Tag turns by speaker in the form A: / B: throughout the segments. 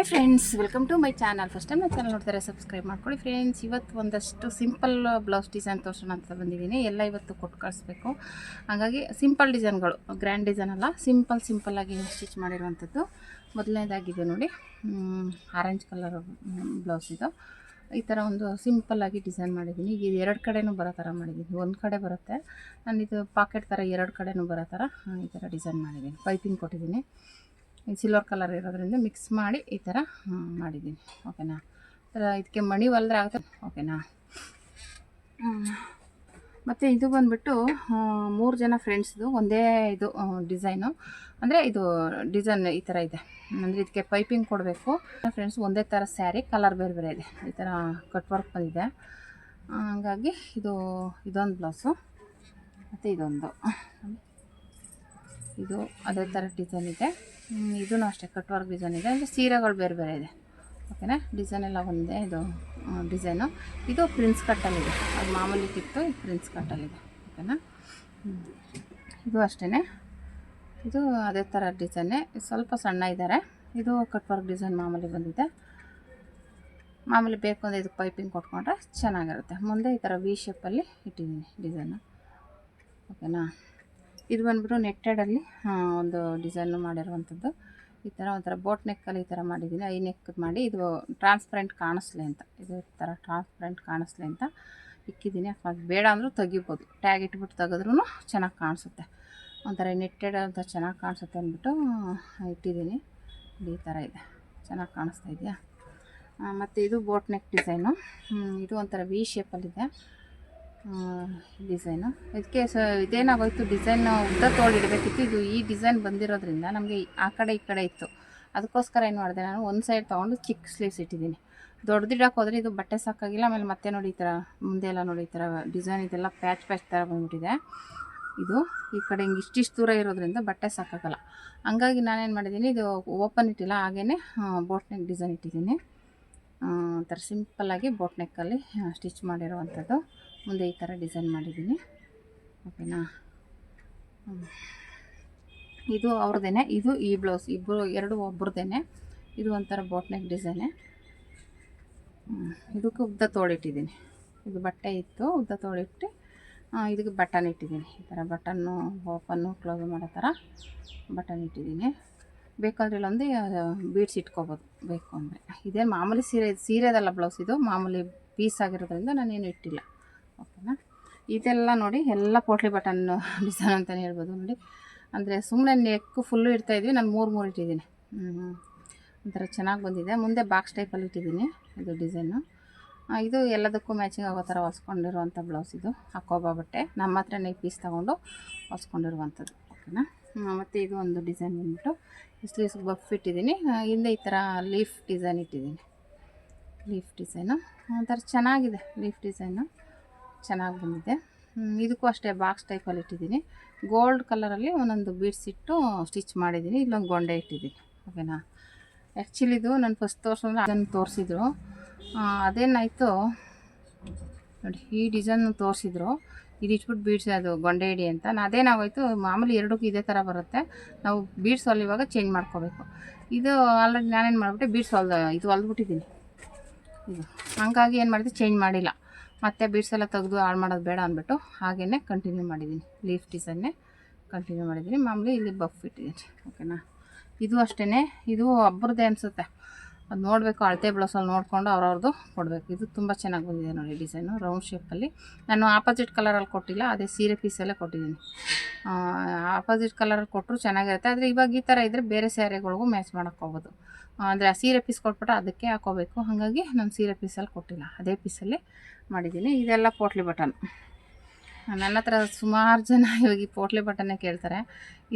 A: Friends, welcome to my channel. First time ನನ್ನ channel ನೋಡ್ತಾರೆ, subscribe ಮಾಡ್ಕೊಳ್ಳಿ ಫ್ರೆಂಡ್ಸ್. ಇವತ್ತು ಒಂದಷ್ಟು ಸಿಂಪಲ್ ಬ್ಲೌಸ್ ಡಿಸೈನ್ ತೋರಿಸೋಣ ಅಂತ ಬಂದಿದ್ದೀನಿ. ಎಲ್ಲ ಇವತ್ತು ಕೊಟ್ಟು ಕಳಿಸ್ಬೇಕು. ಹಾಗಾಗಿ ಸಿಂಪಲ್ ಡಿಸೈನ್ಗಳು, ಗ್ರ್ಯಾಂಡ್ ಡಿಸೈನ್ ಅಲ್ಲ, ಸಿಂಪಲ್ಲಾಗಿ ಸ್ಟಿಚ್ ಮಾಡಿರುವಂಥದ್ದು. ಮೊದಲನೇದಾಗಿದೆ ನೋಡಿ, ಆರೆಂಜ್ ಕಲರ್ ಬ್ಲೌಸ್ ಇದು. ಈ ಥರ ಒಂದು ಸಿಂಪಲ್ಲಾಗಿ ಡಿಸೈನ್ ಮಾಡಿದ್ದೀನಿ. ಈಗ ಇದು ಎರಡು ಕಡೆನೂ ಬರೋ ಥರ ಮಾಡಿದ್ದೀನಿ. ಒಂದು ಕಡೆ ಬರುತ್ತೆ, ನಾನು ಇದು ಪಾಕೆಟ್ ಥರ ಎರಡು ಕಡೆನೂ ಬರೋ ಥರ ಈ ಥರ ಡಿಸೈನ್ ಮಾಡಿದ್ದೀನಿ. ಪೈಪಿಂಗ್ ಕೊಟ್ಟಿದ್ದೀನಿ. ಸಿಲ್ವರ್ ಕಲರ್ ಇರೋದ್ರಿಂದ ಮಿಕ್ಸ್ ಮಾಡಿ ಈ ಥರ ಮಾಡಿದ್ದೀನಿ. ಓಕೆನಾ? ಇದಕ್ಕೆ ಮಣಿ ಹೊಲ್ದ್ರೆ ಆಗುತ್ತೆ. ಓಕೆನಾ? ಮತ್ತು ಇದು ಬಂದುಬಿಟ್ಟು 3 ಜನ ಫ್ರೆಂಡ್ಸ್ದು ಒಂದೇ ಇದು ಡಿಸೈನು. ಅಂದರೆ ಇದು ಡಿಸೈನ್ ಈ ಥರ ಇದೆ. ಅಂದರೆ ಇದಕ್ಕೆ ಪೈಪಿಂಗ್ ಕೊಡಬೇಕು. ಫ್ರೆಂಡ್ಸ್ ಒಂದೇ ಥರ ಸ್ಯಾರಿ, ಕಲರ್ ಬೇರೆ ಬೇರೆ ಇದೆ. ಈ ಥರ ಕಟ್ ವರ್ಕ್ ಬಂದಿದೆ. ಹಾಗಾಗಿ ಇದೊಂದು ಬ್ಲೌಸು, ಮತ್ತು ಇದು ಅದೇ ಥರ ಡಿಸೈನ್ ಇದೆ. ಇದೂ ಅಷ್ಟೇ ಕಟ್ ವರ್ಕ್ ಡಿಸೈನ್ ಇದೆ. ಅಂದರೆ ಸೀರೆಗಳು ಬೇರೆ ಬೇರೆ ಇದೆ. ಓಕೆನಾ? ಡಿಸೈನ್ ಎಲ್ಲ ಒಂದೇ. ಇದು ಡಿಸೈನು. ಇದು ಪ್ರಿನ್ಸ್ ಕಟ್ಟಲ್ಲಿದೆ. ಅದು ಮಾಮೂಲಿ ಕಿತ್ತು, ಇದು ಪ್ರಿನ್ಸ್ ಕಟ್ಟಲ್ಲಿದೆ. ಓಕೆನಾ? ಇದು ಅಷ್ಟೇ. ಇದು ಅದೇ ಥರ ಡಿಸೈನೇ, ಸ್ವಲ್ಪ ಸಣ್ಣ ಇದ್ದಾರೆ. ಇದು ಕಟ್ ವರ್ಕ್ ಡಿಸೈನ್ ಮಾಮೂಲಿ ಬಂದಿದೆ. ಮಾಮೂಲಿ ಬೇಕು ಅಂದರೆ ಇದಕ್ಕೆ ಪೈಪಿಂಗ್ ಕೊಟ್ಕೊಂಡ್ರೆ ಚೆನ್ನಾಗಿರುತ್ತೆ. ಮುಂದೆ ಈ ಥರ ವಿ ಶೇಪಲ್ಲಿ ಇಟ್ಟಿದ್ದೀನಿ ಡಿಸೈನು. ಓಕೆನಾ? ಇದು ಬಂದುಬಿಟ್ಟು ನೆಟ್ಟೆಡಲ್ಲಿ ಒಂದು ಡಿಸೈನು ಮಾಡಿರುವಂಥದ್ದು. ಈ ಥರ ಒಂಥರ ಬೋಟ್ ನೆಕ್ಕಲ್ಲಿ ಈ ಥರ ಮಾಡಿದ್ದೀನಿ. ಐ ನೆಕ್ ಮಾಡಿ ಇದು ಟ್ರಾನ್ಸ್ಪರೆಂಟ್ ಕಾಣಿಸ್ಲಿ ಅಂತ, ಇದು ಥರ ಟ್ರಾನ್ಸ್ಪರೆಂಟ್ ಕಾಣಿಸ್ಲಿ ಅಂತ ಇಕ್ಕಿದ್ದೀನಿ. ಅದು ಬೇಡ ಅಂದರೂ ತೆಗಿಬೋದು. ಟ್ಯಾಗ್ ಇಟ್ಬಿಟ್ಟು ತೆಗೆದ್ರೂ ಚೆನ್ನಾಗಿ ಕಾಣಿಸುತ್ತೆ. ಒಂಥರ ನೆಟ್ಟೆಡ್ ಅಂತ ಚೆನ್ನಾಗಿ ಕಾಣಿಸುತ್ತೆ ಅಂದ್ಬಿಟ್ಟು ಇಟ್ಟಿದ್ದೀನಿ. ಈ ಥರ ಇದೆ, ಚೆನ್ನಾಗಿ ಕಾಣಿಸ್ತಾ ಇದೆಯಾ? ಮತ್ತು ಇದು ಬೋಟ್ ನೆಕ್ ಡಿಸೈನು. ಇದು ಒಂಥರ ವಿ ಶೇಪಲ್ಲಿದೆ ಡಿಸೈನು. ಇದಕ್ಕೆ ಇದೇನಾಗೋಯ್ತು, ಡಿಸೈನ್ ಉದ್ದ ತೋಳಿಡಬೇಕಿತ್ತು. ಇದು ಈ ಡಿಸೈನ್ ಬಂದಿರೋದ್ರಿಂದ ನಮಗೆ ಆ ಕಡೆ ಈ ಕಡೆ ಇತ್ತು. ಅದಕ್ಕೋಸ್ಕರ ಏನು ಮಾಡಿದೆ, ನಾನು ಒಂದು ಸೈಡ್ ತೊಗೊಂಡು ಚಿಕ್ಕ ಸ್ಲೀವ್ಸ್ ಇಟ್ಟಿದ್ದೀನಿ. ದೊಡ್ಡದಿಡಕ್ಕೆ ಹೋದರೆ ಇದು ಬಟ್ಟೆ ಸಾಕಾಗಿಲ್ಲ. ಆಮೇಲೆ ಮತ್ತೆ ನೋಡಿ ಈ ಥರ ಮುಂದೆ ಎಲ್ಲ ನೋಡಿ ಈ ಥರ ಡಿಸೈನ್ ಇದೆಲ್ಲ ಪ್ಯಾಚ್ ಥರ ಬಂದ್ಬಿಟ್ಟಿದೆ. ಇದು ಈ ಕಡೆ ಹಿಂಗೆ ಇಷ್ಟಿಷ್ಟು ದೂರ ಇರೋದ್ರಿಂದ ಬಟ್ಟೆ ಸಾಕಾಗಲ್ಲ. ಹಂಗಾಗಿ ನಾನೇನು ಮಾಡಿದ್ದೀನಿ, ಇದು ಓಪನ್ ಇಟ್ಟಿಲ್ಲ, ಹಾಗೇ ಬೋಟ್ ನೆಕ್ ಡಿಸೈನ್ ಇಟ್ಟಿದ್ದೀನಿ. ಒಂಥರ ಸಿಂಪಲ್ಲಾಗಿ ಬೋಟ್ ನೆಕ್ಕಲ್ಲಿ ಸ್ಟಿಚ್ ಮಾಡಿರೋವಂಥದ್ದು. ಮುಂದೆ ಈ ಥರ ಡಿಸೈನ್ ಮಾಡಿದ್ದೀನಿ. ಓಕೆನಾ? ಇದು ಅವ್ರದ್ದೇನೆ. ಇದು ಈ ಬ್ಲೌಸ್ ಎರಡು ಒಬ್ರದ್ದೇನೆ. ಇದು ಒಂಥರ ಬೋಟ್ ನೆಕ್ ಡಿಸೈನೇ. ಇದಕ್ಕೆ ಉದ್ದ ತೋಳಿಟ್ಟಿದ್ದೀನಿ. ಇದು ಬಟ್ಟೆ ಇತ್ತು, ಉದ್ದ ತೋಳಿಟ್ಟು ಇದಕ್ಕೆ ಬಟನ್ ಇಟ್ಟಿದ್ದೀನಿ. ಈ ಥರ ಬಟನ್ನು ಓಪನ್ನು ಕ್ಲೋಸ್ ಮಾಡೋ ಥರ ಬಟನ್ ಇಟ್ಟಿದ್ದೀನಿ. ಬೇಕಾದ್ರೆ ಇಲ್ಲೊಂದು ಬೀಡ್ಸ್ ಇಟ್ಕೋಬೋದು ಬೇಕು ಅಂದರೆ. ಇದೇನು ಮಾಮೂಲಿ ಸೀರೆದಲ್ಲ ಬ್ಲೌಸ್, ಇದು ಮಾಮೂಲಿ ಪೀಸ್ ಆಗಿರೋದ್ರಿಂದ ನಾನೇನು ಇಟ್ಟಿಲ್ಲ. ಓಕೆನಾ? ಇದೆಲ್ಲ ನೋಡಿ ಎಲ್ಲ ಪೋಟ್ಲಿ ಬಟನ್ ಡಿಸೈನ್ ಅಂತಲೇ ಹೇಳ್ಬೋದು ನೋಡಿ. ಅಂದರೆ ಸುಮ್ಮನೆ ನೆಕ್ಕು ಫುಲ್ಲು ಇಡ್ತಾಯಿದ್ವಿ, ನಾನು 3 ಇಟ್ಟಿದ್ದೀನಿ. ಒಂಥರ ಚೆನ್ನಾಗಿ ಬಂದಿದೆ. ಮುಂದೆ ಬಾಕ್ಸ್ ಟೈಪಲ್ಲಿ ಇಟ್ಟಿದ್ದೀನಿ ಇದು ಡಿಸೈನು. ಇದು ಎಲ್ಲದಕ್ಕೂ ಮ್ಯಾಚಿಂಗ್ ಆಗೋ ಥರ ಹೊಲ್ಸ್ಕೊಂಡಿರುವಂಥ ಬ್ಲೌಸ್. ಇದು ಹಾಕೋಬಾ ಬಟ್ಟೆ ನಮ್ಮ ಹತ್ರನೇ ಪೀಸ್ ತೊಗೊಂಡು ಹೊಲ್ಸ್ಕೊಂಡಿರುವಂಥದ್ದು. ಓಕೆನಾ? ಮತ್ತು ಇದು ಒಂದು ಡಿಸೈನ್ ಬಂದ್ಬಿಟ್ಟು ಸ್ಲೀವ್ಸ್ಗೆ ಬಫ್ ಇಟ್ಟಿದ್ದೀನಿ. ಹಿಂದೆ ಈ ಥರ ಲೀಫ್ ಡಿಸೈನ್ ಇಟ್ಟಿದ್ದೀನಿ. ಲೀಫ್ ಡಿಸೈನು ಒಂಥರ ಚೆನ್ನಾಗಿದೆ. ಲೀಫ್ ಡಿಸೈನು ಚೆನ್ನಾಗಿ ಬಂದಿದೆ. ಇದಕ್ಕೂ ಅಷ್ಟೇ ಬಾಕ್ಸ್ ಟೈಪಲ್ಲಿ ಇಟ್ಟಿದ್ದೀನಿ. ಗೋಲ್ಡ್ ಕಲರಲ್ಲಿ ಒಂದೊಂದು ಬೀಡ್ಸ್ ಇಟ್ಟು ಸ್ಟಿಚ್ ಮಾಡಿದ್ದೀನಿ. ಇಲ್ಲೊಂದು ಗೊಂಡೆ ಇಟ್ಟಿದ್ದೀನಿ. ಓಕೆನಾ? ಆ್ಯಕ್ಚುಲಿ ಇದು ನಾನು ಫಸ್ಟ್ ತೋರಿಸಿದ್ರೆ ಅದನ್ನು ತೋರಿಸಿದ್ರು. ಅದೇನಾಯಿತು ನೋಡಿ, ಈ ಡಿಸೈನ್ ತೋರಿಸಿದ್ರು, ಇದು ಇಟ್ಬಿಟ್ಟು ಬೀಡ್ಸ್ ಅದು ಗೊಂಡೆ ಇಡಿ ಅಂತ. ಅದೇನಾಗೋಯ್ತು, ಮಾಮೂಲಿ ಎರಡಕ್ಕೂ ಇದೇ ಥರ ಬರುತ್ತೆ. ನಾವು ಬೀಡ್ಸ್ ಹೊಲಿವಾಗ ಚೇಂಜ್ ಮಾಡ್ಕೋಬೇಕು. ಇದು ಆಲ್ರೆಡಿ ನಾನೇನು ಮಾಡಿಬಿಟ್ಟೆ, ಬೀಡ್ಸ್ ಹೊಲ್ದ್ಬಿಟ್ಟಿದ್ದೀನಿ ಇದು. ಹಂಗಾಗಿ ಏನು ಮಾಡಿದೆ, ಚೇಂಜ್ ಮಾಡಿಲ್ಲ. ಮತ್ತು ಬೀಡ್ಸ್ ಎಲ್ಲ ತೆಗೆದು ಹಾಳು ಮಾಡೋದು ಬೇಡ ಅಂದ್ಬಿಟ್ಟು ಹಾಗೇ ಕಂಟಿನ್ಯೂ ಮಾಡಿದ್ದೀನಿ. ಲೀಫ್ ಡಿಸೈನ್ನೇ ಕಂಟಿನ್ಯೂ ಮಾಡಿದ್ದೀನಿ. ಮಾಮೂಲಿ ಇಲ್ಲಿ ಬಫ್ ಇಟ್ಟಿದ್ದೀನಿ. ಓಕೆನಾ? ಇದು ಅಷ್ಟೇ. ಇದು ಒಬ್ಬರದ್ದೇ ಅನಿಸುತ್ತೆ, ಅದು ನೋಡಬೇಕು. ಅಳತೆ ಬ್ಲೌಸಲ್ಲಿ ನೋಡಿಕೊಂಡು ಅವ್ರವ್ರದ್ದು ಕೊಡಬೇಕು. ಇದು ತುಂಬ ಚೆನ್ನಾಗಿ ಬಂದಿದೆ ನೋಡಿ ಡಿಸೈನು, ರೌಂಡ್ ಶೇಪಲ್ಲಿ. ನಾನು ಆಪೋಸಿಟ್ ಕಲರಲ್ಲಿ ಕೊಟ್ಟಿಲ್ಲ, ಅದೇ ಸೀರೆ ಪೀಸಲ್ಲೇ ಕೊಟ್ಟಿದ್ದೀನಿ. ಆಪೋಸಿಟ್ ಕಲರಲ್ಲಿ ಕೊಟ್ಟರು ಚೆನ್ನಾಗಿರುತ್ತೆ. ಆದರೆ ಇವಾಗ ಈ ಥರ ಇದ್ದರೆ ಬೇರೆ ಸ್ಯಾರಿಗಳಿಗೂ ಮ್ಯಾಚ್ ಮಾಡೋಕ್ಕೋಗ್ಬೋದು. ಅಂದರೆ ಆ ಸೀರೆ ಪೀಸ್ ಕೊಟ್ಬಿಟ್ಟು ಅದಕ್ಕೆ ಹಾಕೋಬೇಕು. ಹಾಗಾಗಿ ನಾನು ಸೀರೆ ಪೀಸಲ್ಲಿ ಕೊಟ್ಟಿಲ್ಲ, ಅದೇ ಪೀಸಲ್ಲಿ ಮಾಡಿದ್ದೀನಿ. ಇದೆಲ್ಲ ಪೋಟ್ಲಿ ಬಟನ್. ನನ್ನ ಹತ್ರ ಸುಮಾರು ಜನ ಇವಾಗ ಈ ಪೋಟ್ಲಿ ಬಟನ್ನೇ ಕೇಳ್ತಾರೆ.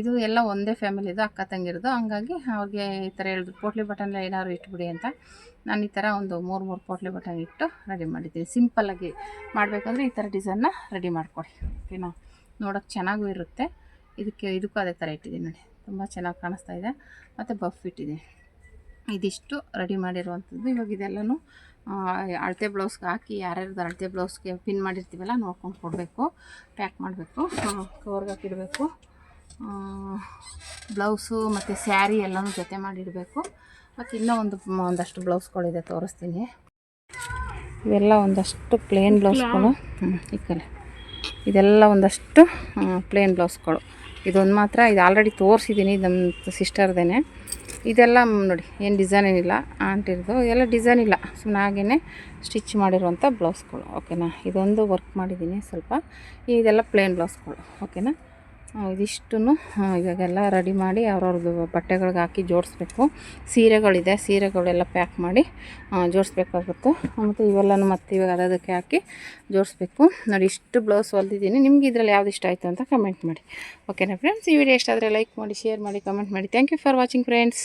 A: ಇದು ಎಲ್ಲ ಒಂದೇ ಫ್ಯಾಮಿಲಿದು, ಅಕ್ಕ ತಂಗಿರೋದು. ಹಂಗಾಗಿ ಅವ್ರಿಗೆ ಈ ಥರ ಹೇಳಿದ್ರು, ಪೋಟ್ಲಿ ಬಟನ್ ಏನಾದ್ರು ಇಟ್ಬಿಡಿ ಅಂತ. ನಾನು ಈ ಥರ ಒಂದು 3 ಪೋಟ್ಲಿ ಬಟನ್ ಇಟ್ಟು ರೆಡಿ ಮಾಡಿದ್ದೀನಿ. ಸಿಂಪಲ್ಲಾಗಿ ಮಾಡಬೇಕಂದ್ರೆ ಈ ಥರ ಡಿಸೈನ್ನ ರೆಡಿ ಮಾಡಿಕೊಡಿ. ಓಕೆನಾ? ನೋಡೋಕ್ಕೆ ಚೆನ್ನಾಗೂ ಇರುತ್ತೆ. ಇದಕ್ಕೂ ಅದೇ ಥರ ಇಟ್ಟಿದ್ದೀನಿ ನೋಡಿ, ತುಂಬ ಚೆನ್ನಾಗಿ ಕಾಣಿಸ್ತಾ ಇದೆ. ಮತ್ತು ಬಫ್ ಇಟ್ಟಿದ್ದೀನಿ. ಇದಿಷ್ಟು ರೆಡಿ ಮಾಡಿರುವಂಥದ್ದು. ಇವಾಗ ಇದೆಲ್ಲನೂ ಅಳತೆ ಬ್ಲೌಸ್ಗೆ ಹಾಕಿ, ಯಾರ್ಯಾರ್ದು ಅಳತೆ ಬ್ಲೌಸ್ಗೆ ಪಿನ್ ಮಾಡಿರ್ತೀವಲ್ಲ ನೋಡ್ಕೊಂಡು ಕೊಡಬೇಕು, ಪ್ಯಾಕ್ ಮಾಡಬೇಕು, ಕವರ್ಗೆ ಹಾಕಿಡಬೇಕು. ಬ್ಲೌಸು ಮತ್ತು ಸ್ಯಾರಿ ಎಲ್ಲನೂ ಜೊತೆ ಮಾಡಿಡಬೇಕು. ಮತ್ತು ಇನ್ನೂ ಒಂದಷ್ಟು ಬ್ಲೌಸ್ಗಳಿದೆ ತೋರಿಸ್ತೀನಿ. ಇವೆಲ್ಲ ಒಂದಷ್ಟು ಪ್ಲೇನ್ ಬ್ಲೌಸ್ಗಳು. ಈ ಕಲೆ ಇದೆಲ್ಲ ಒಂದಷ್ಟು ಪ್ಲೇನ್ ಬ್ಲೌಸ್ಗಳು. ಇದೊಂದು ಮಾತ್ರ ಇದು ಆಲ್ರೆಡಿ ತೋರಿಸಿದ್ದೀನಿ, ನಮ್ಮ ಸಿಸ್ಟರ್ದೇನೆ. ಇದೆಲ್ಲ ನೋಡಿ ಏನು ಡಿಸೈನ್ ಏನಿಲ್ಲ, ಆಂಟಿರ್ದು ಎಲ್ಲ ಡಿಸೈನ್ ಇಲ್ಲ, ಸುಮ್ಮನೆ ಹಾಗೇ ಸ್ಟಿಚ್ ಮಾಡಿರುವಂಥ ಬ್ಲೌಸ್ಗಳು. ಓಕೆನಾ. ಇದೊಂದು ವರ್ಕ್ ಮಾಡಿದ್ದೀನಿ ಸ್ವಲ್ಪ. ಇದೆಲ್ಲ ಪ್ಲೇನ್ ಬ್ಲೌಸ್ಗಳು. ಓಕೆನಾ. ಇದಿಷ್ಟು ಇವಾಗೆಲ್ಲ ರೆಡಿ ಮಾಡಿ ಅವ್ರವ್ರದ್ದು ಬಟ್ಟೆಗಳಿಗೆ ಹಾಕಿ ಜೋಡಿಸ್ಬೇಕು. ಸೀರೆಗಳಿದೆ, ಸೀರೆಗಳೆಲ್ಲ ಪ್ಯಾಕ್ ಮಾಡಿ ಜೋಡಿಸ್ಬೇಕಾಗುತ್ತೆ. ಮತ್ತು ಇವೆಲ್ಲನೂ ಮತ್ತೆ ಇವಾಗ ಅದಕ್ಕೆ ಹಾಕಿ ಜೋಡಿಸ್ಬೇಕು. ನೋಡಿ ಇಷ್ಟು ಬ್ಲೌಸ್ ಹೊಲ್ದಿದ್ದೀನಿ. ನಿಮ್ಗೆ ಇದರಲ್ಲಿ ಯಾವ್ದು ಇಷ್ಟ ಆಯಿತು ಅಂತ ಕಮೆಂಟ್ ಮಾಡಿ. ಓಕೆನಾ ಫ್ರೆಂಡ್ಸ್. ಈ ವಿಡಿಯೋ ಇಷ್ಟ ಆದರೆ ಲೈಕ್ ಮಾಡಿ, ಶೇರ್ ಮಾಡಿ, ಕಮೆಂಟ್ ಮಾಡಿ. Thank you for watching friends.